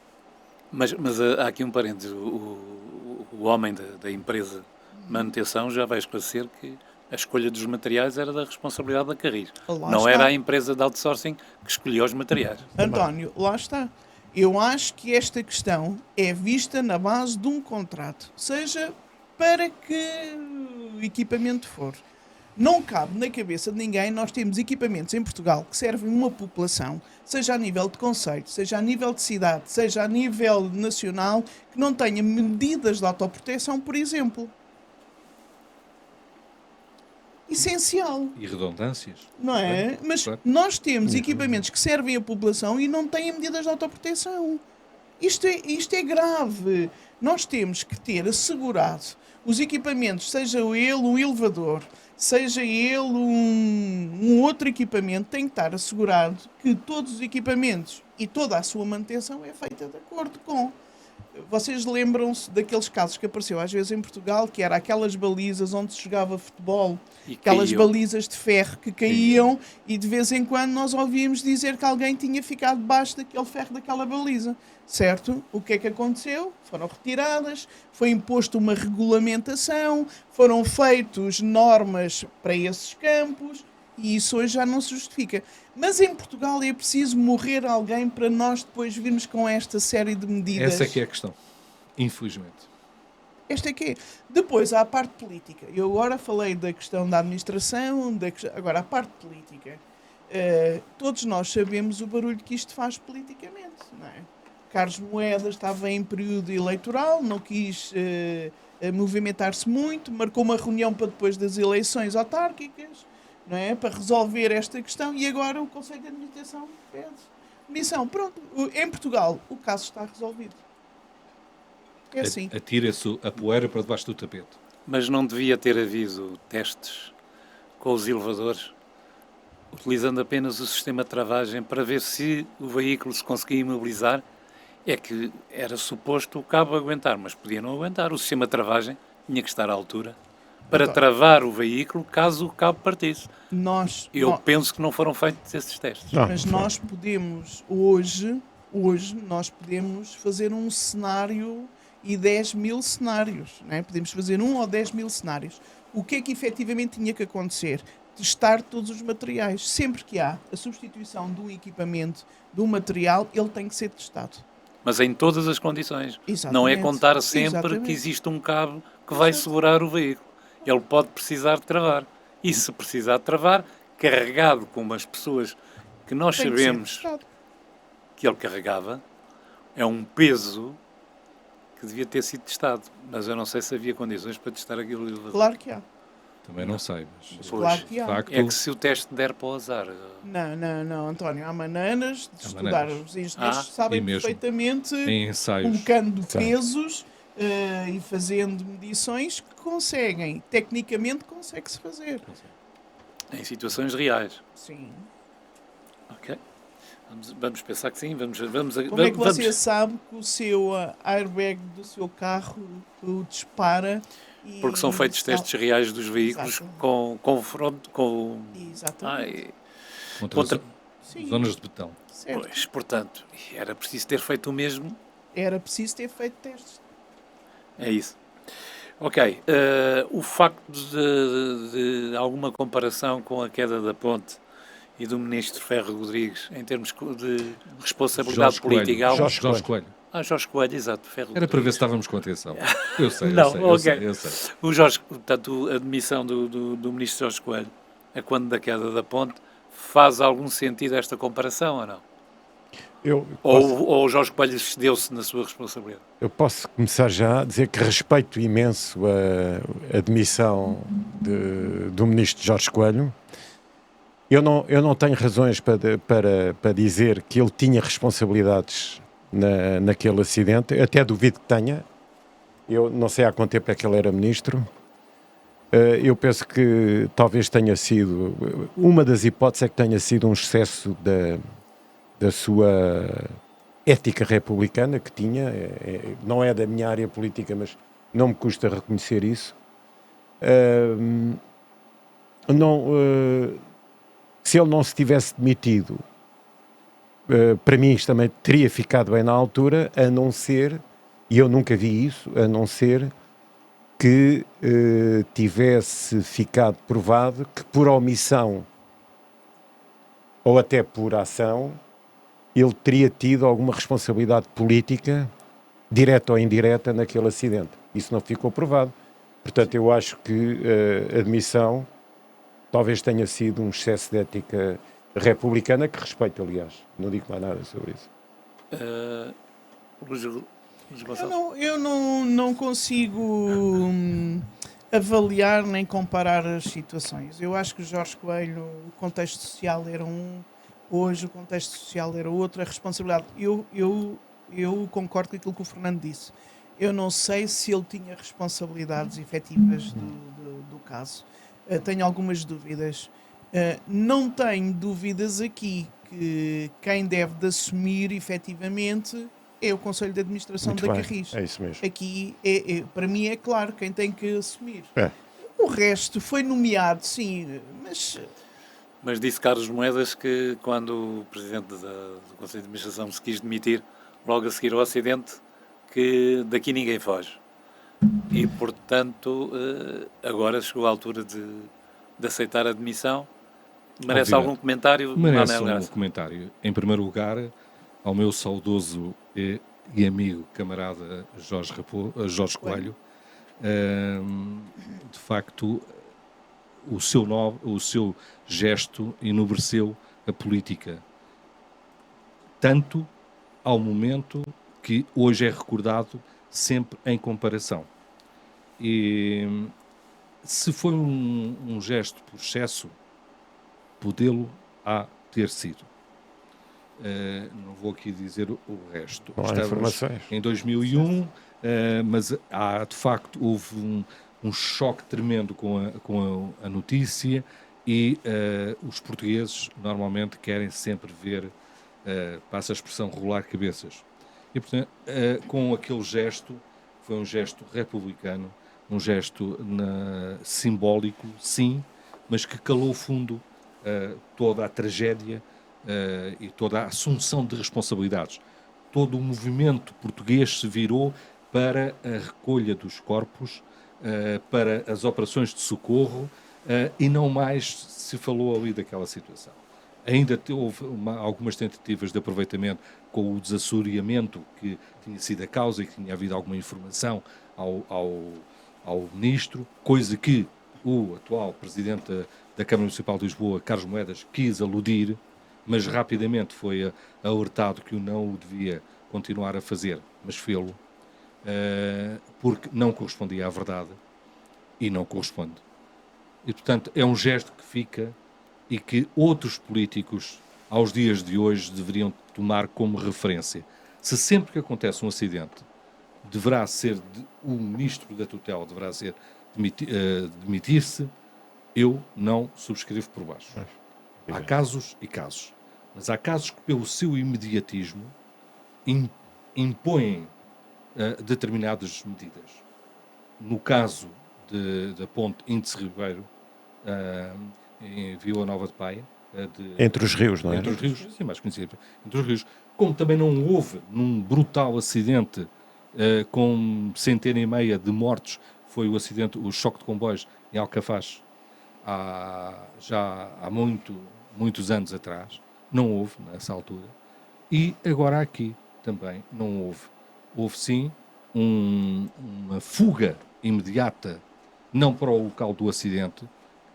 [SPEAKER 5] Mas há aqui um parênteses. O homem da empresa de manutenção já vai esclarecer que a escolha dos materiais era da responsabilidade da Carris.
[SPEAKER 1] Lá
[SPEAKER 5] Não
[SPEAKER 1] está.
[SPEAKER 5] era a empresa de outsourcing que escolhia os materiais.
[SPEAKER 1] António, lá está. Eu acho que esta questão é vista na base de um contrato, seja para que equipamento for. Não cabe na cabeça de ninguém, nós temos equipamentos em Portugal que servem uma população, seja a nível de concelho, seja a nível de cidade, seja a nível nacional, que não tenha medidas de autoproteção, por exemplo. Essencial,
[SPEAKER 2] E redundâncias.
[SPEAKER 1] não é? Mas
[SPEAKER 2] Claro.
[SPEAKER 1] nós temos equipamentos que servem a população e não têm medidas de autoproteção. Isto é grave. Nós temos que ter assegurado os equipamentos, seja ele um elevador, seja ele um outro equipamento, tem que estar assegurado que todos os equipamentos e toda a sua manutenção é feita de acordo com. Vocês lembram-se daqueles casos que apareceu às vezes em Portugal, que era aquelas balizas onde se jogava futebol,
[SPEAKER 5] E
[SPEAKER 1] aquelas
[SPEAKER 5] caiu.
[SPEAKER 1] balizas de ferro que caíam e de vez em quando nós ouvíamos dizer que alguém tinha ficado debaixo daquele ferro daquela baliza, certo? O que é que aconteceu? Foram retiradas, foi imposto uma regulamentação, foram feitas normas para esses campos e isso hoje já não se justifica. Mas em Portugal é preciso morrer alguém para nós depois virmos com esta série de medidas.
[SPEAKER 2] Essa é que é a questão. Infelizmente.
[SPEAKER 1] Esta é que é. Depois há a parte política. Eu agora falei da questão da administração, agora a parte política. Todos nós sabemos o barulho que isto faz politicamente, não é? Carlos Moedas estava em período eleitoral, não quis movimentar-se muito, marcou uma reunião para depois das eleições autárquicas, não é? Para resolver esta questão e agora o Conselho de Administração pede demissão. Pronto, em Portugal o caso está resolvido. É assim.
[SPEAKER 2] Atira-se a poeira para debaixo do tapete.
[SPEAKER 5] Mas não devia ter havido testes com os elevadores, utilizando apenas o sistema de travagem para ver se o veículo se conseguia imobilizar. É que era suposto o cabo aguentar, mas podia não aguentar. O sistema de travagem tinha que estar à altura para
[SPEAKER 1] Então.
[SPEAKER 5] travar o veículo caso o cabo partisse. Eu
[SPEAKER 1] Nós
[SPEAKER 5] penso que não foram feitos esses testes.
[SPEAKER 3] Não,
[SPEAKER 1] Mas nós podemos, hoje nós podemos fazer um cenário e 10 mil cenários, não é? Podemos fazer 1 ou 10 mil cenários. O que é que efetivamente tinha que acontecer? Testar todos os materiais. Sempre que há a substituição de um equipamento, de um material, ele tem que ser testado.
[SPEAKER 5] Mas em todas as condições.
[SPEAKER 1] Exatamente.
[SPEAKER 5] Não é contar sempre
[SPEAKER 1] Exatamente.
[SPEAKER 5] que existe um cabo que vai segurar o veículo. Ele pode precisar de travar. E se precisar de travar, carregado com umas pessoas que nós
[SPEAKER 1] Tem que ser
[SPEAKER 5] sabemos
[SPEAKER 1] testado.
[SPEAKER 5] que ele carregava, é um peso que devia ter sido testado. Mas eu não sei se havia condições para testar aquilo.
[SPEAKER 1] Claro que há.
[SPEAKER 2] Também não sei, mas
[SPEAKER 5] Pois.
[SPEAKER 1] Claro que
[SPEAKER 2] de
[SPEAKER 1] há.
[SPEAKER 2] facto,
[SPEAKER 5] É que se o teste der para o azar...
[SPEAKER 1] Não, António. Há maneiras de
[SPEAKER 2] Há
[SPEAKER 1] estudar.
[SPEAKER 2] maneiras.
[SPEAKER 1] Os engenheiros
[SPEAKER 5] E
[SPEAKER 1] sabem
[SPEAKER 2] mesmo
[SPEAKER 1] perfeitamente
[SPEAKER 2] em ensaios.
[SPEAKER 1] colocando
[SPEAKER 3] Certo.
[SPEAKER 1] pesos e fazendo medições que conseguem. Tecnicamente consegue-se fazer.
[SPEAKER 5] Em situações reais.
[SPEAKER 1] Sim.
[SPEAKER 5] Ok. Vamos pensar que sim. Vamos,
[SPEAKER 1] Como é que você sabe que o seu airbag do seu carro o dispara? E
[SPEAKER 5] Porque são feitos testes reais dos veículos
[SPEAKER 1] Exato.
[SPEAKER 5] com confronto com...
[SPEAKER 1] Exatamente.
[SPEAKER 2] Contra
[SPEAKER 1] Sim,
[SPEAKER 2] zonas de betão.
[SPEAKER 1] certo.
[SPEAKER 5] Pois, portanto, era preciso ter feito o mesmo.
[SPEAKER 1] Era preciso ter feito testes.
[SPEAKER 5] É isso. Ok. O facto de alguma comparação com a queda da ponte e do ministro Ferro Rodrigues em termos de responsabilidade
[SPEAKER 2] Jorge Coelho.
[SPEAKER 5] política.
[SPEAKER 2] Jorge Coelho.
[SPEAKER 5] Jorge Coelho, exato. Ferro
[SPEAKER 2] Era para ver se
[SPEAKER 5] Rodrigues.
[SPEAKER 2] estávamos com atenção. Eu sei,
[SPEAKER 5] Não,
[SPEAKER 2] eu
[SPEAKER 5] ok.
[SPEAKER 2] sei.
[SPEAKER 5] O Jorge, portanto, a admissão do ministro Jorge Coelho a quando da queda da ponte faz algum sentido esta comparação ou não? Ou o Jorge Coelho excedeu-se na sua responsabilidade?
[SPEAKER 3] Eu posso começar já a dizer que respeito imenso a admissão do ministro Jorge Coelho. Eu não tenho razões para dizer que ele tinha responsabilidades naquele acidente. Eu até duvido que tenha. Eu não sei há quanto tempo é que ele era ministro. Eu penso que talvez tenha sido... Uma das hipóteses é que tenha sido um excesso da sua ética republicana que tinha. Não é da minha área política, mas não me custa reconhecer isso. Se ele não se tivesse demitido, para mim isto também teria ficado bem na altura, a não ser, e eu nunca vi isso, a não ser que tivesse ficado provado que por omissão ou até por ação ele teria tido alguma responsabilidade política, direta ou indireta, naquele acidente. Isso não ficou provado. Portanto, eu acho que a admissão talvez tenha sido um excesso de ética republicana, que respeito, aliás. Não digo mais nada sobre isso.
[SPEAKER 5] Luís Gonçalves?
[SPEAKER 1] Eu não consigo avaliar nem comparar as situações. Eu acho que o Jorge Coelho, o contexto social era um, hoje o contexto social era outro, a responsabilidade. Eu concordo com aquilo que o Fernando disse. Eu não sei se ele tinha responsabilidades efetivas do caso. Tenho algumas dúvidas. Não tenho dúvidas aqui que quem deve de assumir efetivamente é o Conselho de Administração
[SPEAKER 3] Muito
[SPEAKER 1] da
[SPEAKER 3] bem,
[SPEAKER 1] Carris.
[SPEAKER 3] é isso mesmo.
[SPEAKER 1] Aqui, para mim, é claro quem tem que assumir.
[SPEAKER 3] É.
[SPEAKER 1] O resto foi nomeado, sim,
[SPEAKER 5] Mas disse Carlos Moedas que quando o presidente do Conselho de Administração se quis demitir, logo a seguir ao acidente, que daqui ninguém foge. E, portanto, agora chegou a altura de aceitar a demissão. Merece
[SPEAKER 2] Obviamente.
[SPEAKER 5] algum comentário?
[SPEAKER 2] Merece
[SPEAKER 5] Manuel
[SPEAKER 2] um
[SPEAKER 5] Graça?
[SPEAKER 2] comentário. Em primeiro lugar, ao meu saudoso e amigo camarada Jorge Coelho. De facto, o seu gesto enobreceu a política. Tanto ao momento que hoje é recordado sempre em comparação. E se foi um gesto por excesso, podê-lo há ter sido. Não vou aqui dizer o resto.
[SPEAKER 3] Não há informações.
[SPEAKER 2] Em 2001, mas de facto houve um choque tremendo com a notícia e os portugueses normalmente querem sempre ver, passa a expressão, rolar cabeças. E portanto, com aquele gesto, foi um gesto republicano, um gesto simbólico, sim, mas que calou fundo toda a tragédia e toda a assunção de responsabilidades. Todo o movimento português se virou para a recolha dos corpos, para as operações de socorro e não mais se falou ali daquela situação. Ainda houve algumas tentativas de aproveitamento com o desassoreamento que tinha sido a causa e que tinha havido alguma informação ao ministro, coisa que o atual presidente da Câmara Municipal de Lisboa, Carlos Moedas, quis aludir, mas rapidamente foi alertado que o não o devia continuar a fazer, mas fê-lo, porque não correspondia à verdade e não corresponde. E, portanto, é um gesto que fica e que outros políticos, aos dias de hoje, deveriam tomar como referência. Se sempre que acontece um acidente, deverá ser o ministro da tutela, deverá ser demitir-se, eu não subscrevo por baixo. Há casos e casos. Mas há casos que, pelo seu imediatismo, impõem determinadas medidas. No caso da ponte Índice Ribeiro, em Vila Nova de Paia,
[SPEAKER 3] Entre os rios, não é?
[SPEAKER 2] Entre os rios, sim, mais conhecido. Entre os rios. Como também não houve num brutal acidente com 100 de mortos, foi o acidente, o choque de comboios em Alcafaz, já há muitos anos atrás. Não houve nessa altura. E agora aqui também não houve. Houve sim uma fuga imediata, não para o local do acidente,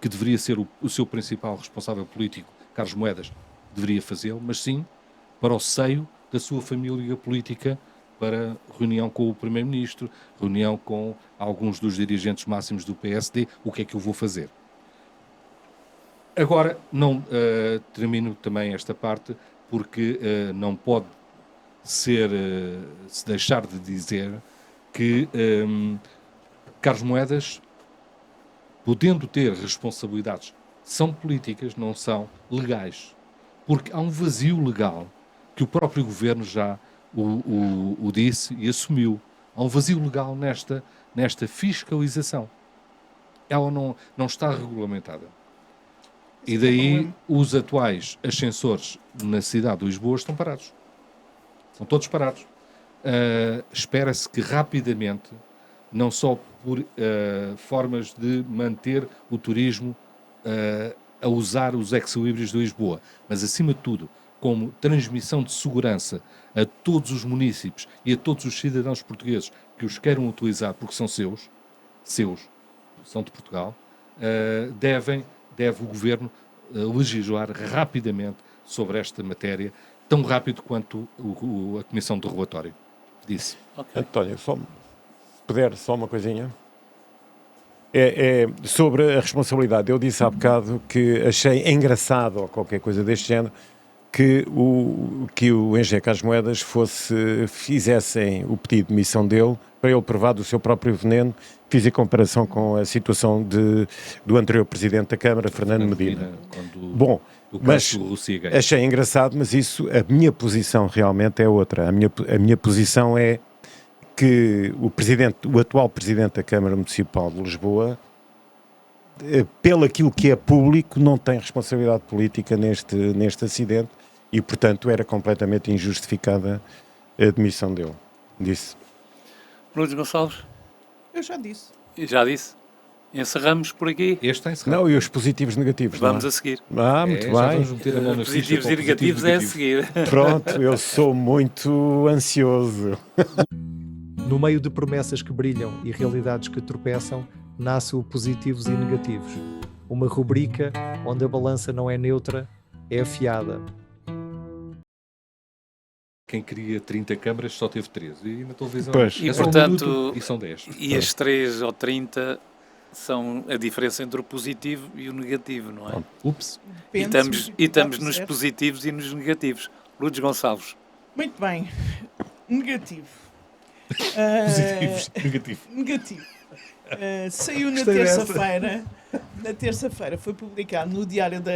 [SPEAKER 2] que deveria ser o seu principal responsável político, Carlos Moedas, deveria fazê-lo, mas sim para o seio da sua família política, para reunião com o Primeiro-Ministro, reunião com alguns dos dirigentes máximos do PSD. O que é que eu vou fazer? Agora, não termino também esta parte, porque não pode se deixar de dizer que Carlos Moedas, podendo ter responsabilidades, são políticas, não são legais. Porque há um vazio legal que o próprio governo já o disse e assumiu. Há um vazio legal nesta fiscalização. Ela não está regulamentada. E daí os atuais ascensores na cidade de Lisboa estão parados. Estão todos parados. Espera-se que rapidamente, não só por formas de manter o turismo a usar os ex-libris de Lisboa, mas acima de tudo, como transmissão de segurança a todos os munícipes e a todos os cidadãos portugueses que os queiram utilizar porque são seus, são de Portugal, deve o Governo legislar rapidamente sobre esta matéria, tão rápido quanto a Comissão de Relatório disse.
[SPEAKER 3] Okay. António, se puder, só uma coisinha. Sobre a responsabilidade. Eu disse há bocado que achei engraçado, ou qualquer coisa deste género, que o engenheiro Carlos Moedas fizessem o pedido de demissão dele para ele provar do seu próprio veneno. Fiz a comparação com a situação do anterior Presidente da Câmara, Fernando Medina. Bom, mas achei engraçado, mas a minha posição realmente é outra. A minha posição é que o atual Presidente da Câmara Municipal de Lisboa, pelo aquilo que é público, não tem responsabilidade política neste acidente e, portanto, era completamente injustificada a demissão dele. Disse.
[SPEAKER 5] Lourdes Gonçalves?
[SPEAKER 1] Eu já disse.
[SPEAKER 5] Já disse? Encerramos por aqui?
[SPEAKER 2] Este está encerrado.
[SPEAKER 3] Não, e os positivos e negativos?
[SPEAKER 5] Vamos a seguir.
[SPEAKER 3] Muito bem.
[SPEAKER 2] Vamos meter a mão na
[SPEAKER 5] Positivos e negativos é a seguir.
[SPEAKER 3] Pronto, eu sou muito ansioso.
[SPEAKER 4] No meio de promessas que brilham e realidades que tropeçam, nasce o Positivos e Negativos. Uma rubrica onde a balança não é neutra, é afiada.
[SPEAKER 2] Quem queria 30 câmaras só teve 13. E na televisão
[SPEAKER 5] e, portanto,
[SPEAKER 2] e são 10.
[SPEAKER 5] E as 3 ou 30 são a diferença entre o positivo e o negativo, não é?
[SPEAKER 2] Ups.
[SPEAKER 5] E estamos nos positivos e nos negativos. Lourdes Gonçalves.
[SPEAKER 1] Muito bem. Negativo.
[SPEAKER 2] Positivo.
[SPEAKER 1] Negativo. Saiu na terça-feira. Na terça-feira foi publicado no Diário da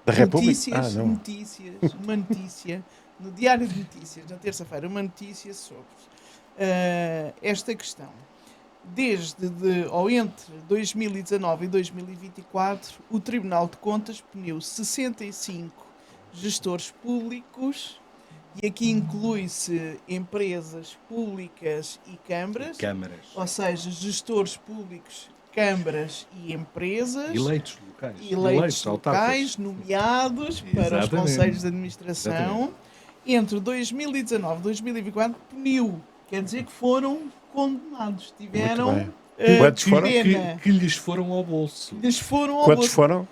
[SPEAKER 3] República.
[SPEAKER 1] Uma notícia no Diário de Notícias, na terça-feira, uma notícia sobre esta questão. Entre 2019 e 2024, o Tribunal de Contas puniu 65 gestores públicos, e aqui inclui-se empresas públicas e câmaras, ou seja, gestores públicos, câmaras e empresas,
[SPEAKER 2] eleitos
[SPEAKER 1] locais nomeados para os conselhos de administração. Entre 2019 e 2024 puniu, quer dizer que foram condenados, tiveram pena.
[SPEAKER 2] Que lhes foram ao bolso.
[SPEAKER 3] Quantos foram?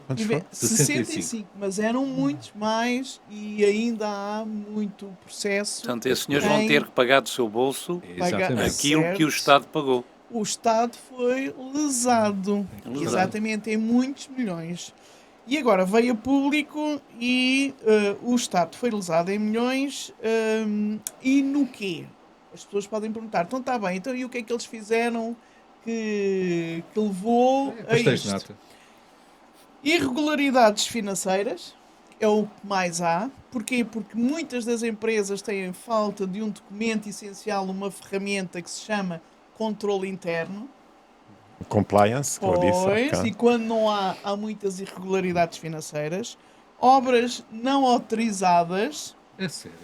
[SPEAKER 1] 65, mas eram muitos mais e ainda há muito processo.
[SPEAKER 5] Portanto, esses senhores vão ter que pagar do seu bolso aquilo que o Estado pagou.
[SPEAKER 1] O Estado foi lesado, exatamente, em muitos milhões. E agora veio a público e o Estado foi lesado em milhões. E no quê? As pessoas podem perguntar, então está bem, então e o que é que eles fizeram que levou a isto? Irregularidades financeiras é o que mais há. Porquê? Porque muitas das empresas têm falta de um documento essencial, uma ferramenta que se chama controle interno.
[SPEAKER 3] Compliance, como eu disse.
[SPEAKER 1] Pois,
[SPEAKER 3] ok.
[SPEAKER 1] e quando não há muitas irregularidades financeiras, obras não autorizadas,
[SPEAKER 2] É sério.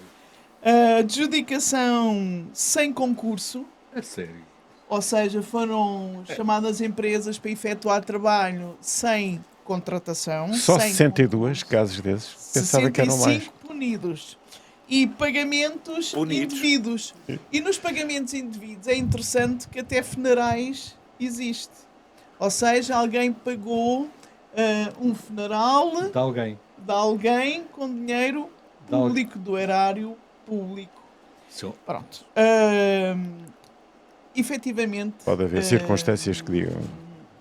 [SPEAKER 1] adjudicação sem concurso,
[SPEAKER 2] É sério.
[SPEAKER 1] ou seja, foram chamadas empresas para efetuar trabalho sem contratação.
[SPEAKER 3] Só
[SPEAKER 1] sem
[SPEAKER 3] 62
[SPEAKER 1] concurso.
[SPEAKER 3] casos desses. Pensava que eram mais.
[SPEAKER 1] 65 punidos. E pagamentos
[SPEAKER 5] Punidos.
[SPEAKER 1] indevidos. E nos pagamentos indevidos é interessante que até funerais existe. Ou seja, alguém pagou um funeral
[SPEAKER 2] De alguém.
[SPEAKER 1] de alguém com dinheiro
[SPEAKER 2] De alguém.
[SPEAKER 1] público, do erário público.
[SPEAKER 2] Seu-
[SPEAKER 1] Pronto. Efetivamente.
[SPEAKER 3] Pode haver circunstâncias que digam.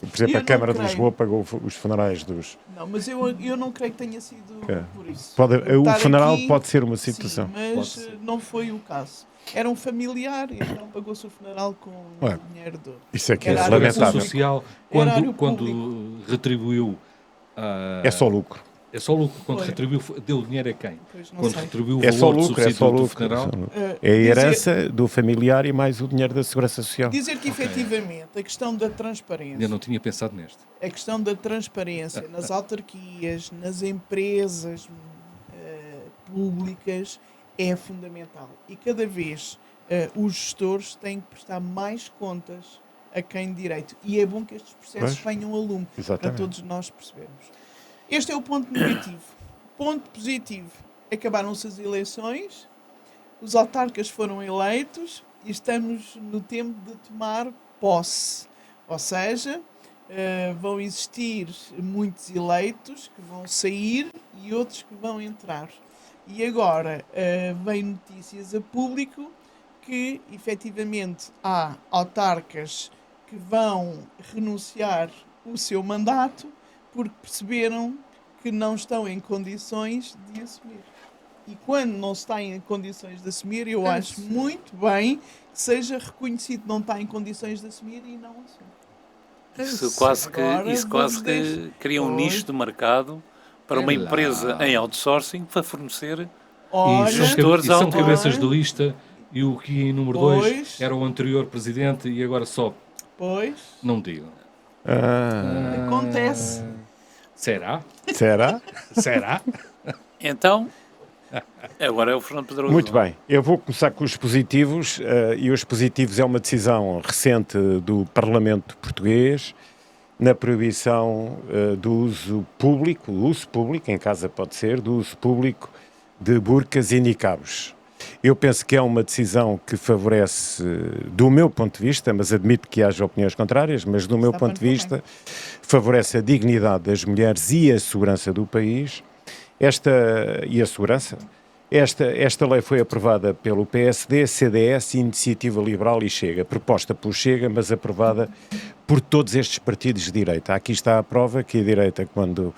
[SPEAKER 3] Por exemplo,
[SPEAKER 1] eu
[SPEAKER 3] a Câmara de
[SPEAKER 1] não creio.
[SPEAKER 3] Lisboa pagou os funerais dos.
[SPEAKER 1] Não, mas eu não creio que tenha sido
[SPEAKER 3] É.
[SPEAKER 1] por isso.
[SPEAKER 3] O
[SPEAKER 1] Estar
[SPEAKER 3] funeral
[SPEAKER 1] aqui,
[SPEAKER 3] pode ser uma
[SPEAKER 1] sim,
[SPEAKER 3] situação.
[SPEAKER 1] mas
[SPEAKER 2] Pode ser.
[SPEAKER 1] não foi o caso. Era um familiar, então pagou-se o funeral com
[SPEAKER 3] Ué.
[SPEAKER 1] o dinheiro do.
[SPEAKER 3] Isso é que é
[SPEAKER 1] Era
[SPEAKER 2] A Segurança
[SPEAKER 3] lamentável.
[SPEAKER 2] Social,
[SPEAKER 1] Erário
[SPEAKER 2] quando retribuiu.
[SPEAKER 3] É só lucro.
[SPEAKER 2] É só lucro. Quando
[SPEAKER 1] Foi.
[SPEAKER 2] retribuiu, deu dinheiro a quem?
[SPEAKER 1] Pois não
[SPEAKER 2] Quando
[SPEAKER 1] sei.
[SPEAKER 2] retribuiu o
[SPEAKER 3] É só
[SPEAKER 2] valor do
[SPEAKER 3] lucro, é
[SPEAKER 2] subsídio
[SPEAKER 3] só
[SPEAKER 2] do
[SPEAKER 3] lucro.
[SPEAKER 2] funeral.
[SPEAKER 3] É a herança do familiar e mais o dinheiro da Segurança Social.
[SPEAKER 1] Dizer que efetivamente a questão da transparência,
[SPEAKER 2] Ainda não tinha pensado neste.
[SPEAKER 1] a questão da transparência nas autarquias, nas empresas públicas é fundamental. E cada vez os gestores têm que prestar mais contas a quem de direito. E é bom que estes processos
[SPEAKER 3] Pois.
[SPEAKER 1] venham a lume, para
[SPEAKER 3] Exatamente.
[SPEAKER 1] todos nós percebermos. Este é o ponto negativo. Ponto positivo. Acabaram-se as eleições, os autarcas foram eleitos e estamos no tempo de tomar posse. Ou seja, vão existir muitos eleitos que vão sair e outros que vão entrar. E agora vem notícias a público que efetivamente há autarcas que vão renunciar o seu mandato porque perceberam que não estão em condições de assumir. E quando não se está em condições de assumir, eu acho muito bem que seja reconhecido não está em condições de assumir e não assume.
[SPEAKER 5] Isso quase
[SPEAKER 1] Agora
[SPEAKER 5] que
[SPEAKER 1] vou-vos
[SPEAKER 5] cria um
[SPEAKER 1] Pois.
[SPEAKER 5] nicho de mercado para uma
[SPEAKER 2] É lá.
[SPEAKER 5] empresa em outsourcing para fornecer.
[SPEAKER 1] Olha,
[SPEAKER 2] E são,
[SPEAKER 5] gestores
[SPEAKER 2] e são
[SPEAKER 5] autónomos.
[SPEAKER 2] cabeças do lista e o que em número 2
[SPEAKER 1] Pois.
[SPEAKER 2] era o anterior presidente e agora só
[SPEAKER 1] pois,
[SPEAKER 2] não digam.
[SPEAKER 1] acontece.
[SPEAKER 2] Será?
[SPEAKER 3] Será?
[SPEAKER 2] Será?
[SPEAKER 5] Então, agora é o Fernando Pedroso.
[SPEAKER 3] Muito bem. Eu vou começar com os positivos. E os positivos é uma decisão recente do Parlamento português na proibição do uso público, em casa pode ser, do uso público de burcas e niqabs. Eu penso que é uma decisão que favorece, do meu ponto de vista, mas admito que haja opiniões contrárias, mas do meu ponto de vista, favorece a dignidade das mulheres e a segurança do país. Esta lei foi aprovada pelo PSD, CDS, Iniciativa Liberal e Chega, proposta pelo Chega, mas aprovada por todos estes partidos de direita. Aqui está a prova que a direita, quando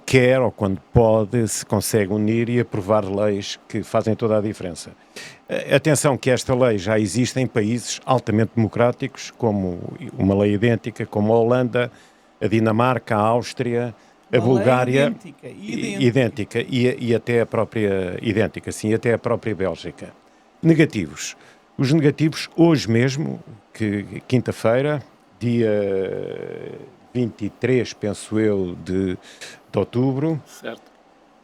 [SPEAKER 3] quer ou quando pode, se consegue unir e aprovar leis que fazem toda a diferença. Atenção que esta lei já existe em países altamente democráticos, como uma lei idêntica, como a Holanda, a Dinamarca, a Áustria, a Bulgária, idêntica e até a própria idêntica, sim, até a própria Bélgica. Negativos. Os negativos, hoje mesmo, quinta-feira, dia 23, penso eu, de outubro,
[SPEAKER 5] Certo.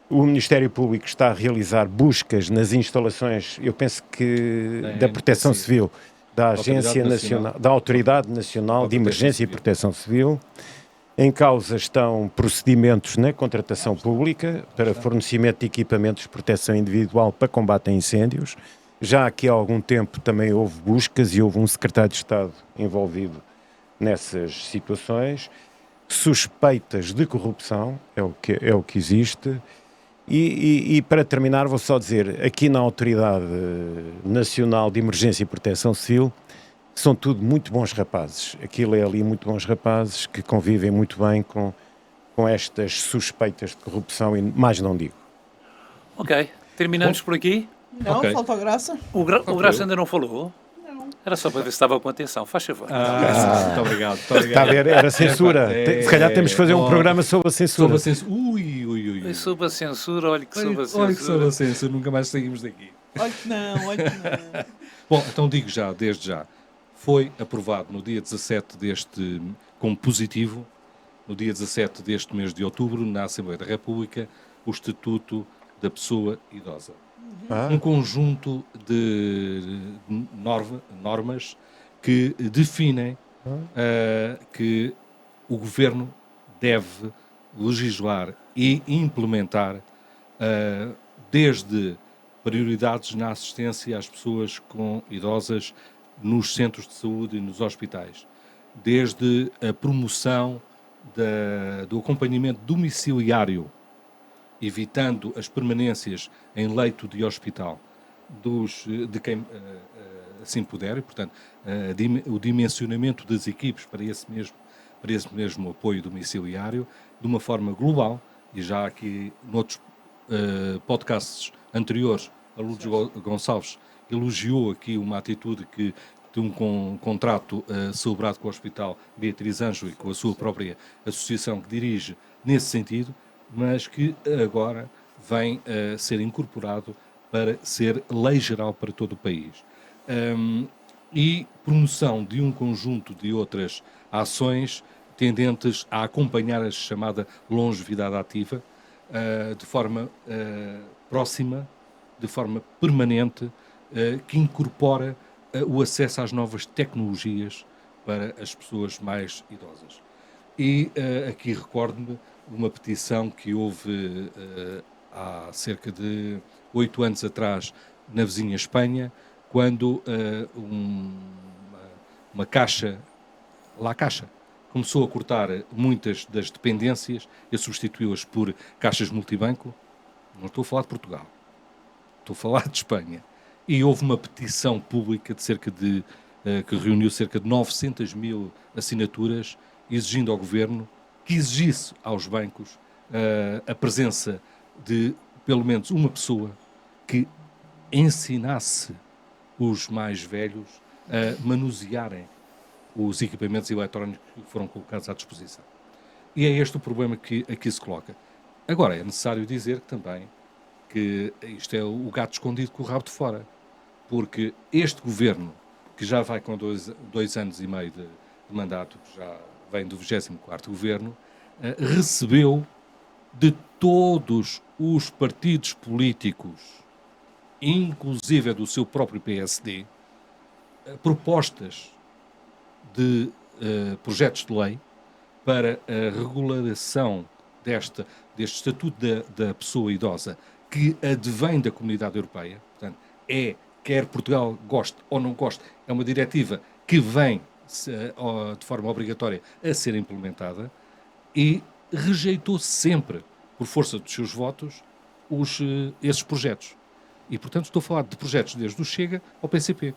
[SPEAKER 3] o Ministério Público está a realizar buscas nas instalações, eu penso que da Proteção Civil, da Agência Nacional, da Autoridade Nacional de Emergência e Proteção Civil. Em causa estão procedimentos na contratação pública para fornecimento de equipamentos de proteção individual para combate a incêndios. Já aqui há algum tempo também houve buscas e houve um secretário de Estado envolvido nessas situações. Suspeitas de corrupção, é o que existe. E para terminar vou só dizer, aqui na Autoridade Nacional de Emergência e Proteção Civil, são tudo muito bons rapazes. Aquilo é ali muito bons rapazes que convivem muito bem com estas suspeitas de corrupção e mais não digo.
[SPEAKER 5] Ok, terminamos por aqui.
[SPEAKER 1] Não,
[SPEAKER 2] Ok.
[SPEAKER 1] falta a Graça.
[SPEAKER 5] O Graça ainda não falou.
[SPEAKER 1] Não.
[SPEAKER 5] Era só para ver se estava com atenção. Faz favor.
[SPEAKER 2] Muito obrigado.
[SPEAKER 3] Está a ver? Era censura. Se calhar temos que fazer um programa sobre a censura.
[SPEAKER 2] Sobre a censura. Ui.
[SPEAKER 5] Sob a censura, olha que sob a
[SPEAKER 2] Olha que sobre
[SPEAKER 5] censura.
[SPEAKER 2] a censura, nunca mais saímos daqui.
[SPEAKER 1] Olha que não, olha que não.
[SPEAKER 2] Bom, então digo já, desde já, foi aprovado no dia 17 como positivo, no dia 17 deste mês de outubro, na Assembleia da República, o Estatuto da Pessoa Idosa. Um conjunto de normas que definem que o Governo deve legislar e implementar desde prioridades na assistência às pessoas idosas nos centros de saúde e nos hospitais, desde a promoção do acompanhamento domiciliário, evitando as permanências em leito de hospital de quem assim puder, e, portanto, o dimensionamento das equipes para esse mesmo apoio domiciliário, de uma forma global, e já aqui noutros podcasts anteriores, a Lourdes Gonçalves elogiou aqui uma atitude de um contrato celebrado com o Hospital Beatriz Anjo e com a sua própria associação que dirige nesse sentido, mas que agora vem a ser incorporado para ser lei geral para todo o país. E promoção de um conjunto de outras ações tendentes a acompanhar a chamada longevidade ativa de forma próxima, de forma permanente, que incorpora o acesso às novas tecnologias para as pessoas mais idosas. E aqui recordo-me uma petição que houve há cerca de 8 anos atrás na vizinha Espanha, quando uma caixa, La Caixa, começou a cortar muitas das dependências e substituiu-as por caixas multibanco. Não estou a falar de Portugal, estou a falar de Espanha. E houve uma petição pública que reuniu cerca de 900 mil assinaturas, exigindo ao Governo que exigisse aos bancos a presença de pelo menos uma pessoa que ensinasse os mais velhos a manusearem os equipamentos eletrónicos que foram colocados à disposição. E é este o problema que aqui se coloca. Agora, é necessário dizer também que isto é o gato escondido com o rabo de fora, porque este Governo, que já vai com 2 anos e meio de mandato, que já vem do 24º Governo, recebeu de todos os partidos políticos, inclusive do seu próprio PSD, propostas de projetos de lei para a regulação deste Estatuto da Pessoa Idosa, que advém da Comunidade Europeia, portanto, quer Portugal goste ou não goste, é uma diretiva que vem de forma obrigatória a ser implementada, e rejeitou sempre, por força dos seus votos, esses projetos. E, portanto, estou a falar de projetos desde o Chega ao PCP,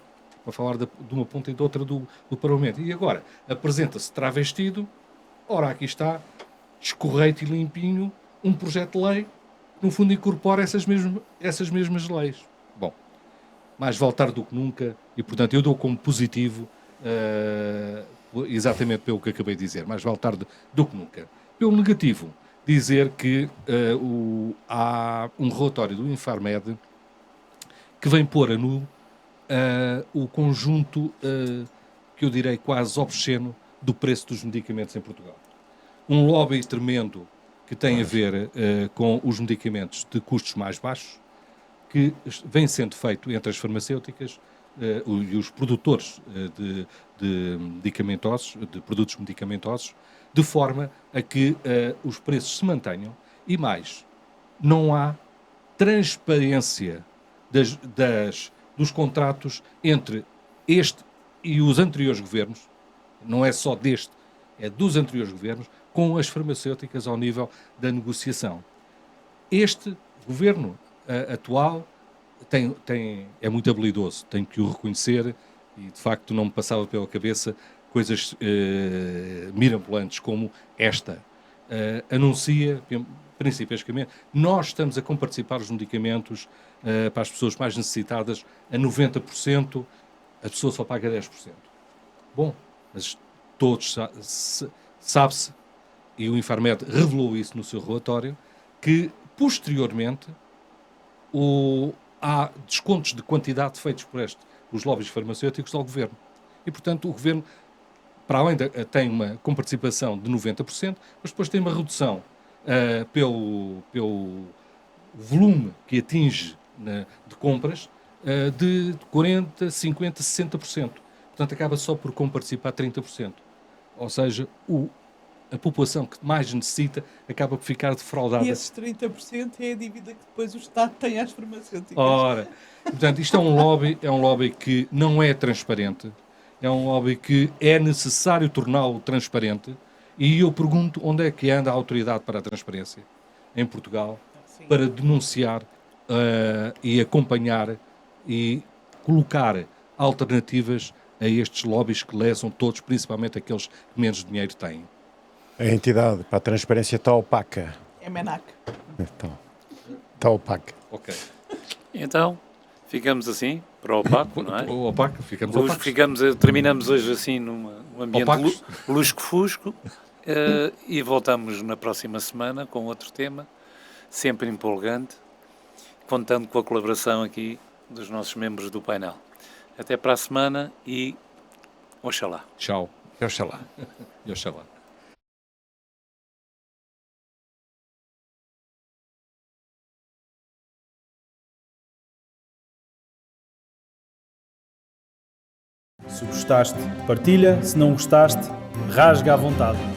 [SPEAKER 2] a falar de uma ponta e de outra do Parlamento. E agora apresenta-se travestido, ora, aqui está, escorreito e limpinho, um projeto de lei que, no fundo, incorpora essas mesmas leis. Bom, mais vale tarde do que nunca, e, portanto, eu dou como positivo, exatamente pelo que acabei de dizer, mais vale tarde do que nunca. Pelo negativo, dizer que há um relatório do Infarmed que vem pôr a nu o conjunto, que eu direi quase obsceno, do preço dos medicamentos em Portugal. Um lobby tremendo que tem a ver com os medicamentos de custos mais baixos, que vem sendo feito entre as farmacêuticas e os produtores de medicamentosos, de produtos medicamentosos, de forma a que os preços se mantenham, e mais, não há transparência dos contratos entre este e os anteriores governos, não é só deste, é dos anteriores governos, com as farmacêuticas ao nível da negociação. Este governo atual é muito habilidoso, tenho que o reconhecer, e de facto não me passava pela cabeça coisas mirabolantes como esta. Anuncia, principalmente, nós estamos a comparticipar os medicamentos para as pessoas mais necessitadas a 90%, a pessoa só paga 10%. Bom, mas todos sabe-se, e o Infarmed revelou isso no seu relatório, que posteriormente há descontos de quantidade feitos por os lobbies farmacêuticos ao Governo. E, portanto, o Governo, para além tem uma comparticipação de 90%, mas depois tem uma redução pelo volume que atinge de compras de 40%, 50%, 60%. Portanto, acaba só por comparticipar 30%. Ou seja, a população que mais necessita acaba por ficar defraudada.
[SPEAKER 1] E esses 30% é a dívida que depois o Estado tem às farmacêuticas.
[SPEAKER 2] Ora, portanto, isto é um lobby que não é transparente, é um lobby que é necessário torná-lo transparente, e eu pergunto onde é que anda a autoridade para a transparência em Portugal,
[SPEAKER 1] Sim.
[SPEAKER 2] para denunciar e acompanhar e colocar alternativas a estes lobbies que lesam todos, principalmente aqueles que menos dinheiro têm.
[SPEAKER 3] A entidade para a transparência está opaca.
[SPEAKER 1] É MENAC.
[SPEAKER 3] Está opaca.
[SPEAKER 2] Ok.
[SPEAKER 5] Então, ficamos assim, para o opaco, não é?
[SPEAKER 2] O opaco, ficamos opacos.
[SPEAKER 5] Terminamos hoje assim num ambiente
[SPEAKER 2] Opacos.
[SPEAKER 5] lusco-fusco e voltamos na próxima semana com outro tema, sempre empolgante, contando com a colaboração aqui dos nossos membros do painel. Até para a semana e oxalá.
[SPEAKER 2] Tchau. Oxalá. Oxalá.
[SPEAKER 6] Se gostaste, partilha. Se não gostaste, rasga à vontade.